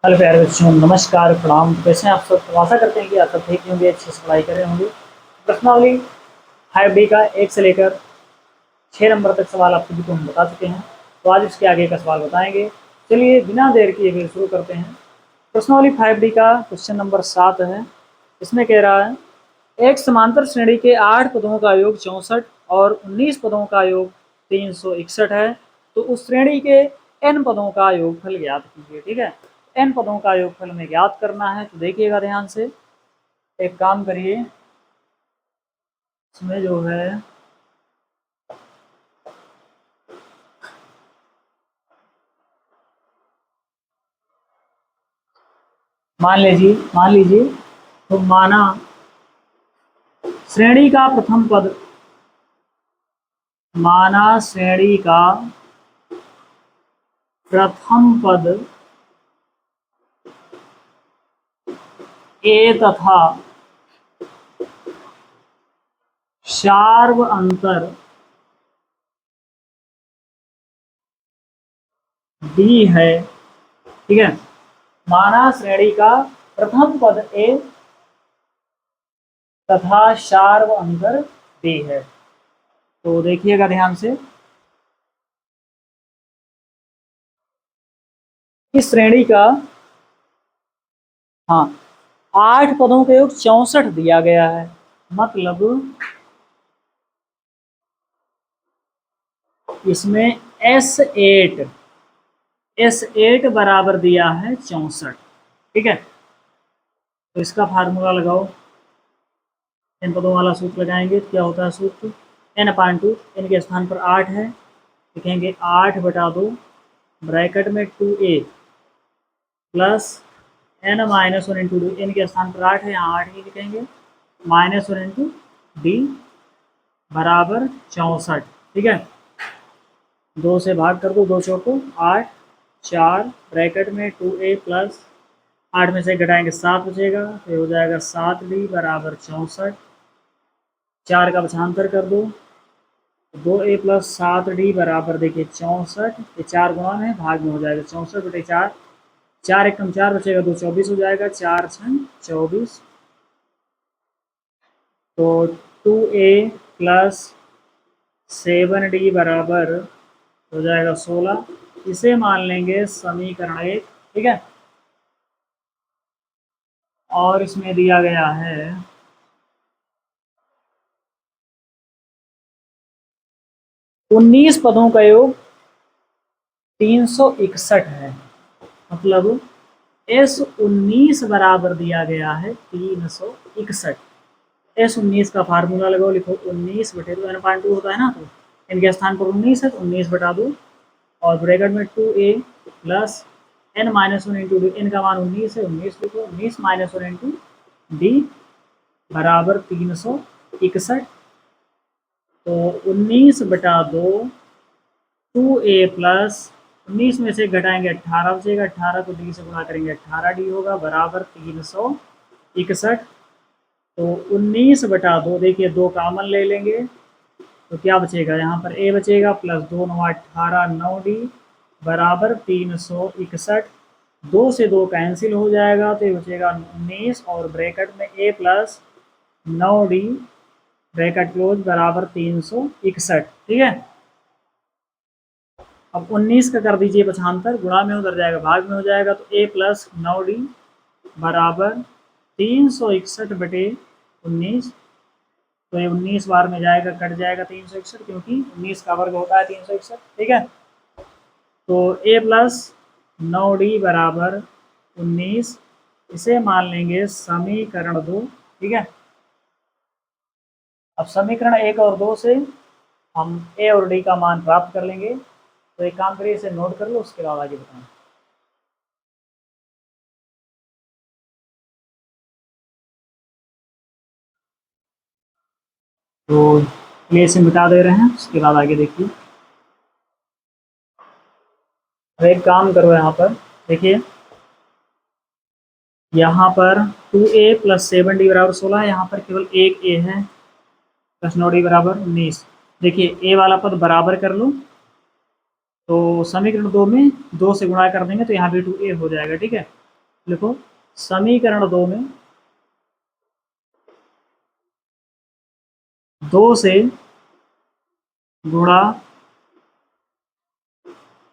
Hello प्यारे बच्चों, नमस्कार, प्रणाम। कैसे हैं आप सब? तो आशा करते हैं कि आप सब ठीक होंगे, अच्छे से पढ़ाई कर रहे होंगे। प्रश्नावली 5D का 1 से लेकर 6 नंबर तक सवाल आप सभी को हम बता चुके हैं। तो आज इसके आगे का सवाल बताएंगे। चलिए बिना देर किए हुए शुरू करते हैं। प्रश्नावली 5D का क्वेश्चन नंबर 7 है। इसमें कह रहा है, एक समांतर श्रेणी के 8 पदों का योग 64 और 19 पदों का योग 361 है। तो उस श्रेणी के n पदों का योगफल ज्ञात कीजिए। ठीक है, n पदों का योगफल हमें ज्ञात करना है। तो देखिएगा ध्यान से, एक काम करिए, इसमें जो है मान लीजिए तो माना श्रेणी का प्रथम पद, माना श्रेणी का प्रथम पद ए तथा शार्व अंतर डी है। ठीक है, माना श्रेणी का प्रथम पद ए तथा शार्व अंतर डी है। तो देखिएगा ध्यान से, इस श्रेणी का, हाँ, 8 पदों का योग 64 दिया गया है। मतलब इसमें S8 बराबर दिया है 64। ठीक है, तो इसका फार्मूला लगाओ। इन पदों वाला सूत्र लगाएंगे तो क्या होता है सूत्र, n/2। n के स्थान पर 8 है, लिखेंगे 8/2 ब्रैकेट में 2a plus n-1 into D. n के स्थान पर 8 है, यहाँ 8 ही लिखेंगे, -1 इंटू डी बराबर 64। ठीक है, 2 से भाग कर दो, 2 चौको 8, 4 ब्रैकेट में 2a प्लस 8 में से घटाएंगे 7 बचेगा, तो हो जाएगा 7d बराबर 64। 4 का बछांतर कर दो, 2a प्लस 7d बराबर देखिए 64। ये 4 गुणा में भाग में हो जाएगा 64/4। 4 एकम 4 बचेगा, 2 24 हो जाएगा, 4 6 24। तो 2a प्लस 7d बराबर हो जाएगा 16। इसे मान लेंगे समीकरण 1। ठीक है, और इसमें दिया गया है 19 पदों का योग 361 है। मतलब S19 बराबर दिया गया है 361। S19 का फार्मूला लगाओ, लिखो 19/2। n/2 होता है ना, तो इनके स्थान पर 19 है, तो 19/2 और ब्रैकेट में 2a plus n-1 into D. n का मान 19 है, 19 लिखो, 19 - 1 इंटू डी बराबर 361। तो 19/2 2a प्लस 19 में से घटाएंगे 18 बचेगा, 18 को डी से गुणा करेंगे 18d होगा बराबर 361। तो 19/2 देखिए 2 कामन ले लेंगे तो क्या बचेगा, यहाँ पर a बचेगा प्लस 2 9 18 9d बराबर 361। 2 से 2 कैंसिल हो जाएगा, तो ये बचेगा 19 और ब्रैकेट में a plus 9d bracket close बराबर 361। ठीक है, अब 19 का कर दीजिए पछांतर, गुणा में उधर जाएगा भाग में हो जाएगा, तो a प्लस 9d बराबर 361/19। तो ये 19 बार में जाएगा, कट जाएगा 361, क्योंकि 19 का वर्ग होता है 361। ठीक है, तो a प्लस 9d बराबर 19, इसे मान लेंगे समीकरण 2। ठीक है, अब समीकरण 1 और 2 से हम a और d का मान प्राप्त कर लेंगे। तो एक काम करिए, इसे नोट कर लो, उसके बाद आगे बताएं। तो ये इसे मिटा दे रहे हैं, उसके बाद आगे देखिए। एक काम करो, यहाँ पर देखिए, यहाँ पर 2a प्लस 7d बराबर 16 है, यहाँ पर केवल एक a है, प्लस 9d बराबर 19। देखिए a वाला पद बराबर कर लो, तो समीकरण 2 में 2 से गुणा कर देंगे तो यहाँ भी 2a हो जाएगा। ठीक है, लिखो समीकरण 2 में 2 से गुणा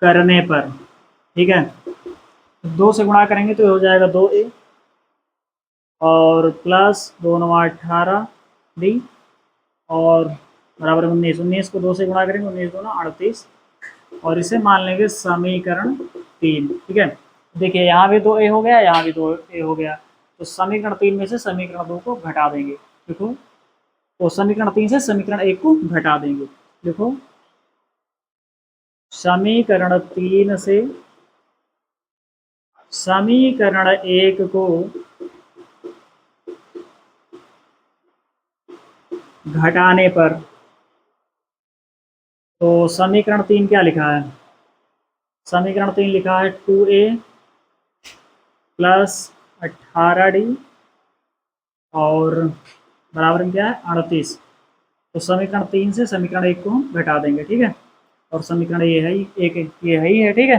करने पर, ठीक है, 2 से गुणा करेंगे तो हो जाएगा 2a और प्लस 2 9 18 डी और बराबर 19, 19 को 2 से गुणा करेंगे, 19 2 38 और इसे मान लेंगे समीकरण 3, ठीक है। देखिए यहाँ भी 2a हो गया, यहाँ भी 2a हो गया, तो समीकरण 3 में से समीकरण 2 को घटा देंगे। देखो तो समीकरण 3 से समीकरण 1 को घटा देंगे। देखो समीकरण 3 से समीकरण 1 को घटाने पर, तो समीकरण 3 क्या लिखा है, समीकरण 3 लिखा है 2a प्लस 18d और बराबर में क्या है 38। तो समीकरण 3 से समीकरण 1 को हम घटा देंगे, ठीक है, और समीकरण ये है एक, ये है ही है, ठीक है।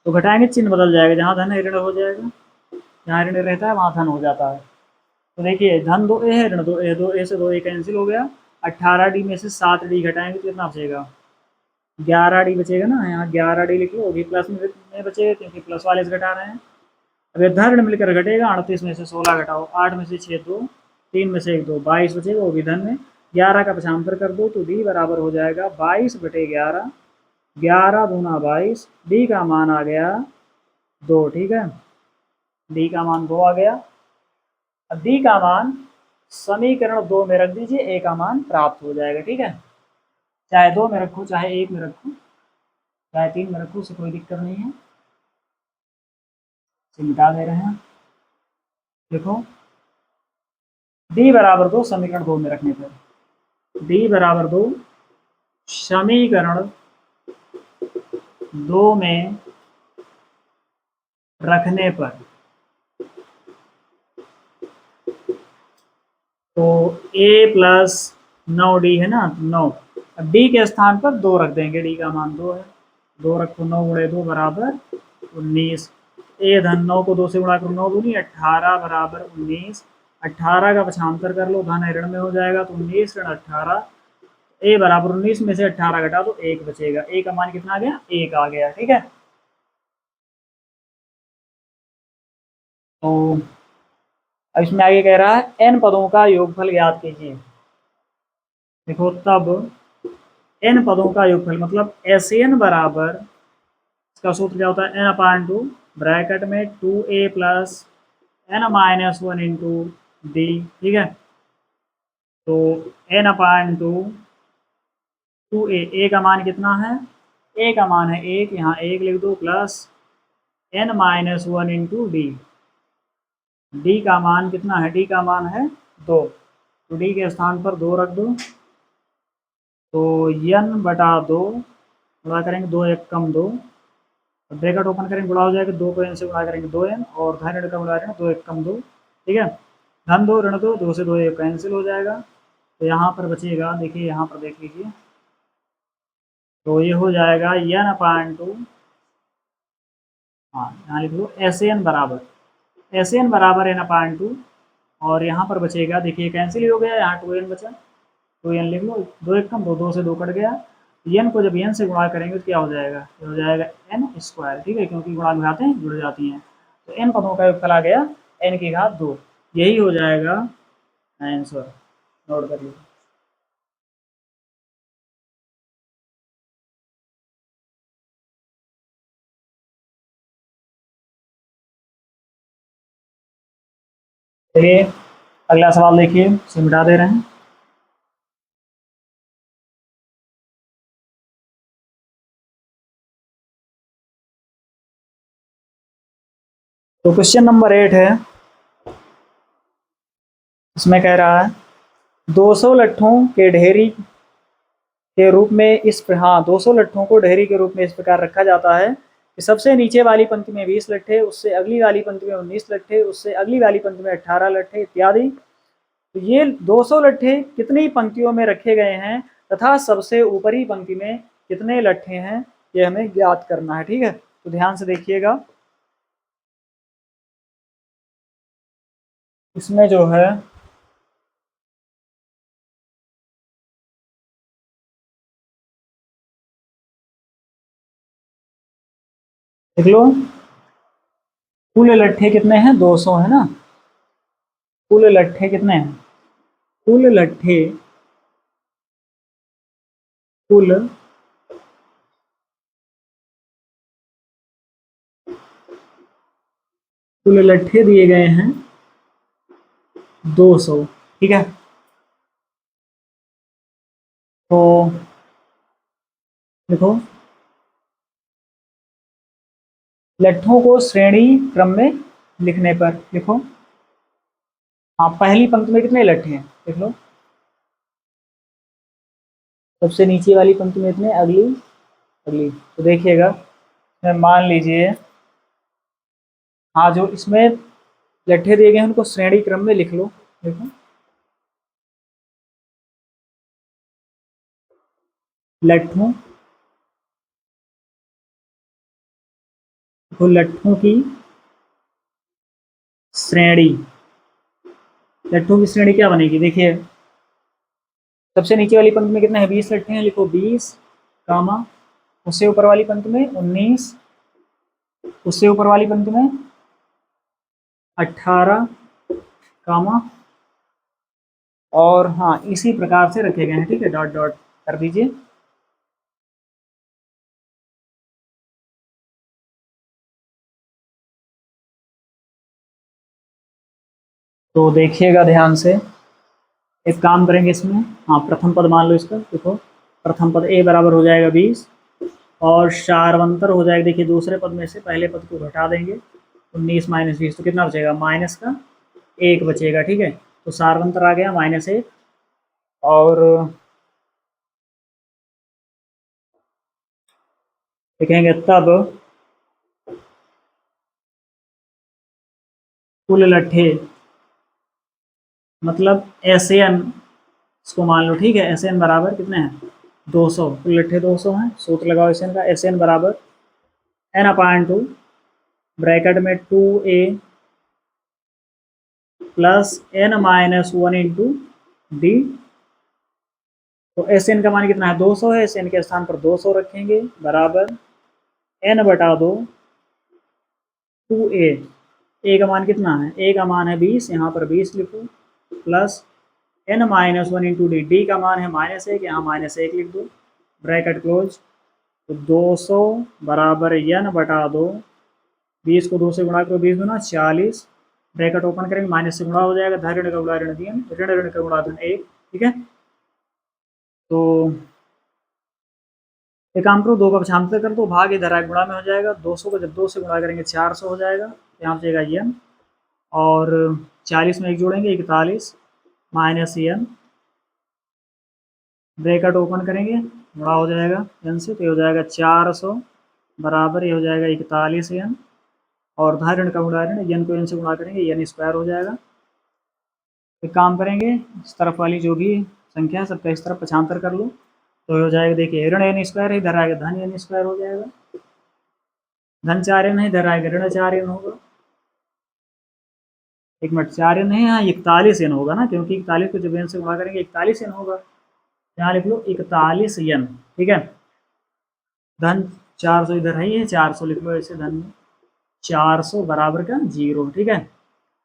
तो घटाएंगे चिन्ह बदल जाएगा, जहाँ धन है ऋण हो जाएगा, जहाँ ऋण रहता है वहाँ धन हो जाता है। तो देखिए धन 2a है, ऋण 2a, 2a से 2a कैंसिल हो गया, 18d में से 7d घटाएंगे तो कितना बचेगा, 11d बचेगा ना, यहाँ 11d लिख लो, भी प्लस में बचेगा क्योंकि प्लस वाले से घटा रहे हैं। अब ये धन ऋण मिलकर घटेगा, 38 में से 16 घटाओ, 8 में से 6 2, 3 में से 1 2, 22 बचेगा, वो भी धन में, 11 का पक्षांतर कर दो तो d बराबर हो जाएगा 22/11, 11 दूना 22, d का मान आ गया 2, ठीक है, d का मान 2 आ गया। अब d का मान समीकरण 2 में रख दीजिए, a का मान प्राप्त हो जाएगा, ठीक है, चाहे 2 में रखो, चाहे 1 में रखो, चाहे 3 में रखो, उससे कोई दिक्कत नहीं है, इसे मिटा दे रहे हैं। देखो d बराबर 2 समीकरण 2 में रखने पर, d बराबर 2 समीकरण 2 में रखने पर, तो a प्लस 9d है ना, 9, अब d के स्थान पर 2 रख देंगे, d का मान 2 है, 2 रखो, 9 गुणे 2 बराबर 19, a धन 9 को 2 से गुणा करो, 9 दूनी 18 बराबर 19, 18 का पक्षांतर कर लो, धन ऋण में हो जाएगा तो 19 ऋण 18, a बराबर 19 में से 18 घटा तो 1 बचेगा, a का मान कितना आ गया, 1 आ गया, ठीक है। तो अब इसमें आगे कह रहा है n पदों का योगफल ज्ञात कीजिए। देखो तब n पदों का योगफल मतलब SN बराबर, इसका सूत्र क्या होता है, n/2 ब्रैकेट में 2a plus n-1 into D, ठीक है, तो n/2 2a, a का मान कितना है, a का मान है 1, यहाँ 1 लिख दो, plus n-1 into D, D का मान कितना है, डी का मान है 2, तो डी के स्थान पर 2 रख दो, तो n/2 गुणा करेंगे, 2 1 कम 2, ब्रैकेट ओपन करेंगे, गुणा हो जाएगा, 2 को n से गुणा करेंगे 2n और धन ऋण का गुणा करेंगे, 2 1 कम 2, ठीक है, धन 2 ऋण 2, 2 से 2 1 कैंसिल हो जाएगा, तो यहाँ पर बचेगा, देखिए यहाँ पर देख लीजिए, तो ये हो जाएगा n/2, हाँ यहाँ लिख लो SN बराबर, SN बराबर n/2 और यहाँ पर बचेगा, देखिए कैंसिल ही हो गया, यहाँ 2n बचा, 2n लिख लो, 2 1 कम 2, 2 से 2 कट गया, n को जब n से गुणा करेंगे तो क्या हो जाएगा, ये हो जाएगा n², ठीक है, क्योंकि गुणा घटाते हैं जुड़ जाती हैं, तो n पदों का योगफल आ गया n की घात 2, यही हो जाएगा आंसर, नोट कर लीजिए। चलिए अगला सवाल देखिए, इसे मिटा दे रहे हैं। तो क्वेश्चन नंबर 8 है, इसमें कह रहा है 200 लट्ठों के ढेरी के रूप में इस, हाँ 200 लट्ठों को ढेरी के रूप में इस प्रकार रखा जाता है कि सबसे नीचे वाली पंक्ति में 20 लट्ठे, उससे अगली वाली पंक्ति में 19 लट्ठे, उससे अगली वाली पंक्ति में 18 लट्ठे इत्यादि। तो ये 200 लट्ठे कितनी पंक्तियों में रखे गए हैं तथा सबसे ऊपरी पंक्ति में कितने लट्ठे हैं, ये हमें ज्ञात करना है, ठीक है। तो ध्यान से देखिएगा, इसमें जो है देख लो, कुल लट्ठे कितने हैं, 200 है ना। कुल लट्ठे कितने हैं, कुल लट्ठे, कुल कुल लट्ठे दिए गए हैं 200, ठीक है। तो देखो, लट्ठों को श्रेणी क्रम में लिखने पर लिखो। हाँ, पहली पंक्ति में कितने लट्ठे हैं देख लो, सबसे नीचे वाली पंक्ति में इतने, अगली अगली, तो देखिएगा, मान लीजिए, हाँ, जो इसमें लट्ठे दिए गए हैं उनको श्रेणी क्रम में लिख लो। देखो, लट्ठों, तो लट्ठों की श्रेणी, लट्ठों की श्रेणी क्या बनेगी, देखिए, सबसे नीचे वाली पंक्ति में कितने हैं, 20 लट्ठे हैं, लिखो 20 कामा, उससे ऊपर वाली पंक्ति में 19, उससे ऊपर वाली पंक्ति में 18 कामा, और हाँ, इसी प्रकार से रखे गए हैं, ठीक है, डॉट डॉट कर दीजिए। तो देखिएगा ध्यान से, एक काम करेंगे इसमें, हाँ, प्रथम पद मान लो इसका, देखो, प्रथम पद ए बराबर हो जाएगा 20, और सारवंतर हो जाएगा, देखिए, दूसरे पद में से पहले पद को घटा देंगे, 19 माइनस 20, तो कितना बचेगा, माइनस का 1 बचेगा, ठीक है। तो सारवंतर आ गया -1, और लिखेंगे तब कुल लट्ठे, मतलब एन, इसको मान लो, ठीक है, एन बराबर कितने हैं, 200, कुल लट्ठे 200 हैं, सूत्र लगाओ एन का, एन बराबर n/2, ब्रैकेट में 2a plus n-1 into D. तो एन का मान कितना है, 200 है, एन के स्थान पर 200 रखेंगे, बराबर n/2 2a, ए का मान कितना है, ए का मान है 20, यहाँ पर 20 लिखो, plus n-1 into D, D का मान है -1, यहाँ -1 लिख दो, ब्रैकेट क्लोज। तो 200 बराबर n/2, 20 को 2 से गुणा करो, 20 गुना 40, ब्रैकेट ओपन करेंगे, माइनस से गुणा हो जाएगा, धन ऋण का गुणा ऋण धन, ऋण ऋण का गुणा धन 1, ठीक है। तो एक काम करो, 2 का पक्षांतर कर दो, भाग इधर आए गुणा में हो जाएगा, 200 को जब 2 से गुणा करेंगे 400 हो जाएगा, यहाँ बचेगा n, और 40 में 1 जोड़ेंगे 41 माइनस n, ब्रैकेट ओपन करेंगे, गुणा हो जाएगा n से, तो ये हो जाएगा 400 बराबर, ये हो जाएगा 41 n, और धन ऋण का गुणा ऋण, n को n से गुणा करेंगे, n स्क्वायर हो जाएगा। एक काम करेंगे, इस तरफ वाली जो भी संख्या है सबका इस तरफ पक्षांतर कर लो, तो हो जाएगा, देखिए, ऋण n स्क्वायर है, इधर आएगा धन n स्क्वायर हो जाएगा, धन 4n है, इधर आएगा ऋण 4n होगा, एक मिनट, 4n है, यहाँ 41n होगा ना, क्योंकि 41 को जब n से गुणा करेंगे 41n होगा, यहाँ लिख लो 41n, ठीक है। धन 400 इधर है, ये 400 लिख लो ऐसे, धन 400 बराबर का 0, ठीक है।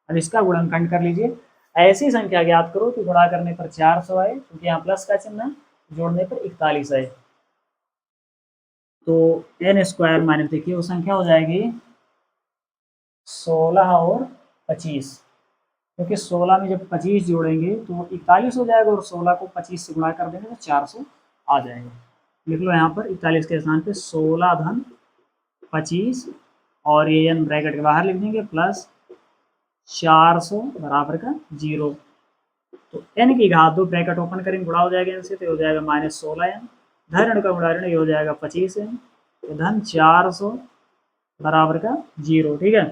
अब इसका गुणनखंड कर लीजिए, ऐसी संख्या ज्ञात करो कि गुणा करने पर 400 आए, क्योंकि यहाँ प्लस का चिन्ह है, जोड़ने पर 41 आए। तो n स्क्वायर माइनस, देखिए वो संख्या हो जाएगी 16 और 25, क्योंकि 16 में जब 25 जोड़ेंगे तो 41 हो जाएगा, और 16 को 25 से गुणा कर देंगे तो 400 आ जाएगा। लिख लो यहाँ पर 41 के स्थान पे 16 धन 25, और ये n ब्रैकेट के बाहर लिख देंगे, प्लस 400 बराबर का 0। तो n की घात 2, ब्रैकेट ओपन करेंगे, गुणा हो जाएगा n से, तो हो जाएगा -16n, धन ऋण का गुणा ऋण, ये हो जाएगा 25n, धन 400 बराबर का 0, ठीक है।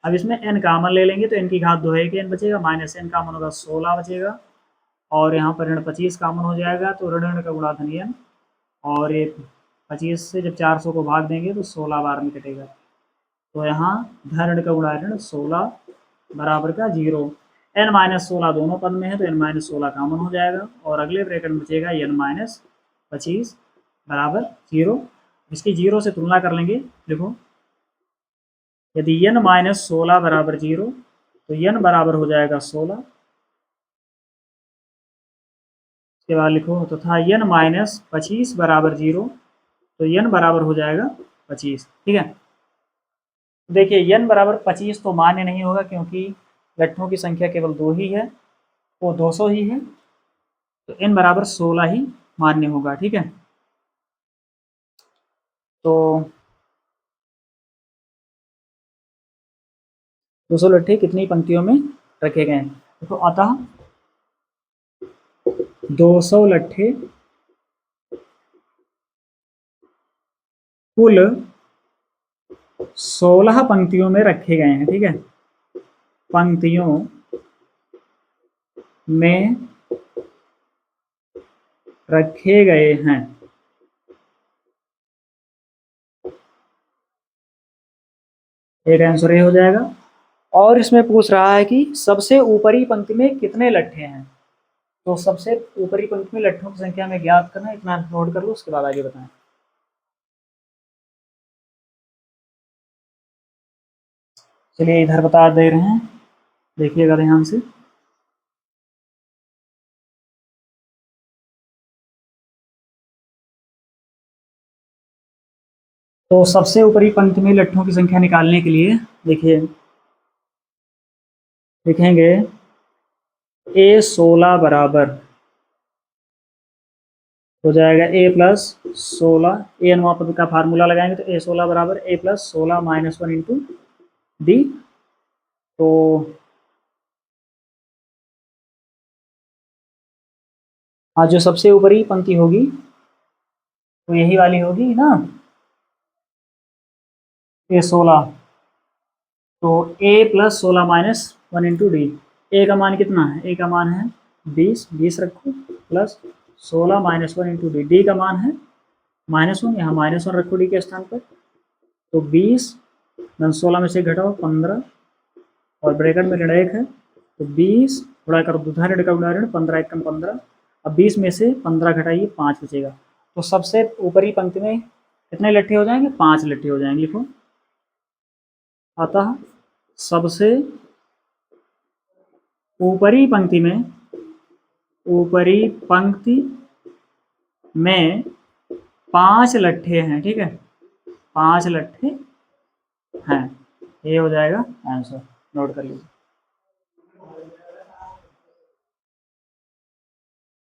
अब इसमें n कामन ले लेंगे, तो n की घात 2 है कि n बचेगा, माइनस n कामन होगा 16 बचेगा, और यहाँ पर ऋण 25 कामन हो जाएगा, तो ऋण ऋण का गुणा धन n, और ये 25 से जब 400 को भाग देंगे तो 16 बार में कटेगा, तो यहाँ धन ऋण का गुणा ऋण 16 बराबर का 0। n माइनस 16 दोनों पद में है तो n माइनस 16 कॉमन हो जाएगा और अगले ब्रैकेट में बचेगा n माइनस 25 बराबर 0। इसकी 0 से तुलना कर लेंगे। देखो यदि n माइनस 16 बराबर 0 तो n बराबर हो जाएगा 16। इसके बाद लिखो तथा n माइनस 25 बराबर 0 तो n बराबर हो जाएगा 25। ठीक है, देखिए n बराबर 25 तो मान्य नहीं होगा क्योंकि लट्ठों की संख्या केवल 2 ही है, वो 200 ही है, तो n बराबर 16 ही मान्य होगा। ठीक है, तो 200 लट्ठे कितनी पंक्तियों में रखे गए हैं? देखो अतः 200 लट्ठे कुल 16 पंक्तियों में रखे गए हैं। ठीक है, पंक्तियों में रखे गए हैं। एक आंसर ये हो जाएगा। और इसमें पूछ रहा है कि सबसे ऊपरी पंक्ति में कितने लट्ठे हैं, तो सबसे ऊपरी पंक्ति में लट्ठों की संख्या में ज्ञात करना, इतना नोट कर लो, उसके बाद आगे बताएं। चलिए इधर बता दे रहे हैं, देखिएगा ध्यान से। तो सबसे ऊपरी पंक्ति में लट्ठों की संख्या निकालने के लिए देखिए लिखेंगे A16 बराबर हो जाएगा A प्लस 16, ए अनुमा पद का फार्मूला लगाएंगे तो A16 बराबर A plus 16 minus 1 into D. तो हाँ, जो सबसे ऊपरी पंक्ति होगी तो यही वाली होगी ना, A16, तो A plus 16 minus 1 into D. A का मान कितना है? ए का मान है 20, 20 रखो plus 16 minus 1 into D. D का मान है -1, यहाँ -1 रखो डी के स्थान पर। तो 20 16 में से घटाओ 15 और ब्रैकेट में ऋण 1 है तो 20 गुणा करो, दूसरा ऋण का गुणा ऋण, 15 एकम 15। अब 20 में से 15 घटाइए, 5 बचेगा। तो सबसे ऊपरी पंक्ति में कितने लट्ठे हो जाएंगे? 5 लट्ठे हो जाएंगे। लिखो अतः सबसे ऊपरी पंक्ति में 5 लट्ठे हैं। ठीक है, 5 लट्ठे हैं, ये हो जाएगा आंसर। नोट कर लीजिए।